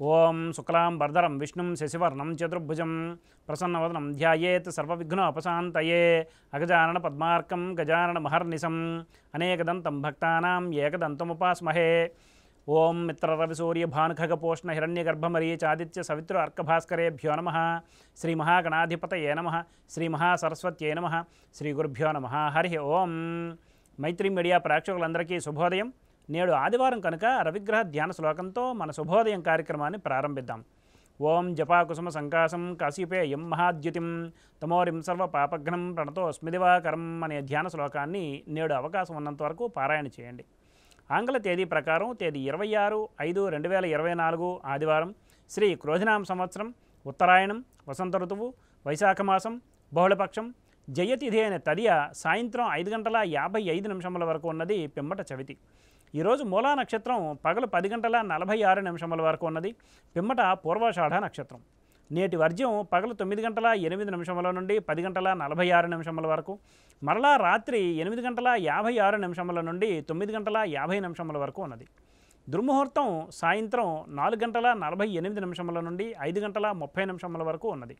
ఓం శుక్లాం వరదరం విష్ణుం శశివర్ణం చతుర్భుజం ప్రసన్నవదనం ధ్యాయేత్ సర్వవిఘ్నోపశాంతయే అగజానన పద్మార్కం గజానన మహర్నిశం అనేకదంతం భక్తానాం ఏకదంతముపాస్మహే. ఓం మిత్రరవిసూర్యభానుఖగపోష్ణ హిరణ్యగర్భమరీచాదిత్య సవితృ అర్కభాస్కరేభ్యో నమః. శ్రీమహాగణాధిపతయే నమః. శ్రీమహాసరస్వత్యై నమః. శ్రీగురుభ్యో నమః. హరి ఓం. మైత్రి మీడియా ప్రేక్షకులందరికీ శుభోదయం. నేడు ఆదివారం కనుక రవిగ్రహ ధ్యాన శ్లోకంతో మన శుభోదయం కార్యక్రమాన్ని ప్రారంభిద్దాం. ఓం జపాకుసుమ సంకాసం కాశీపేయం మహాద్యుతిం తమోరిం సర్వ పాపఘ్నం ప్రణతోస్మి దివాకరం అనే ధ్యాన శ్లోకాన్ని నేడు అవకాశం ఉన్నంత వరకు పారాయణ చేయండి. ఆంగ్ల తేదీ ప్రకారం తేదీ 26/5/2024 ఆదివారం, శ్రీ క్రోధినామ సంవత్సరం, ఉత్తరాయణం, వసంత ఋతువు, వైశాఖ మాసం, బహుళపక్షం, జయతిథి అయిన తదియ సాయంత్రం 5:55 వరకు ఉన్నది పిమ్మట చవితి. ఈరోజు మూలా నక్షత్రం పగలు 10:46 వరకు ఉన్నది. పిమ్మట పూర్వాషాఢ నక్షత్రం. నేటి వర్జ్యం పగలు 9:08 నుండి 10:46 వరకు, మరలా రాత్రి 8:56 నుండి 9:50 వరకు ఉన్నది. దుర్ముహూర్తం సాయంత్రం 4:48 నుండి 5:30 వరకు ఉన్నది.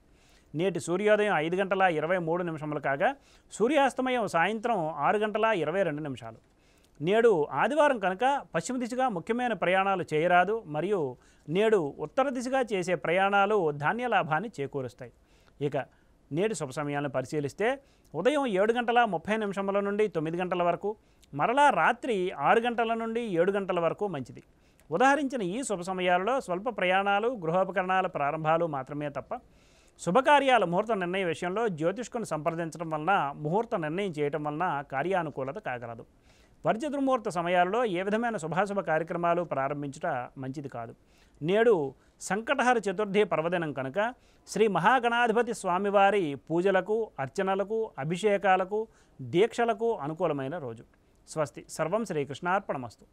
నేటి సూర్యోదయం 5:23 కాగా సూర్యాస్తమయం సాయంత్రం 6:22. నేడు ఆదివారం కనుక పశ్చిమ దిశగా ముఖ్యమైన ప్రయాణాలు చేయరాదు. మరియు నేడు ఉత్తర దిశగా చేసే ప్రయాణాలు ధాన్యలాభాన్ని చేకూరుస్తాయి. ఇక నేటి శుభ సమయాలను పరిశీలిస్తే ఉదయం 7:30 నుండి 9 వరకు, మరలా రాత్రి 6 నుండి 7 వరకు మంచిది. ఉదాహరించిన ఈ శుభ సమయాలలో స్వల్ప ప్రయాణాలు, గృహోపకరణాల ప్రారంభాలు మాత్రమే తప్ప శుభకార్యాల ముహూర్త నిర్ణయ విషయంలో జ్యోతిష్కుని సంప్రదించడం వలన, ముహూర్త నిర్ణయం చేయటం వలన కార్యానుకూలత కాగలదు. వర్జ దుర్ముహూర్త సమయాల్లో ఏ విధమైన శుభాశుభ కార్యక్రమాలు ప్రారంభించుట మంచిది కాదు. నేడు సంకటహర చతుర్థి పర్వదినం కనుక శ్రీ మహాగణాధిపతి స్వామివారి పూజలకు, అర్చనలకు, అభిషేకాలకు, దీక్షలకు అనుకూలమైన రోజు. స్వస్తి. సర్వం శ్రీకృష్ణార్పణమస్తు.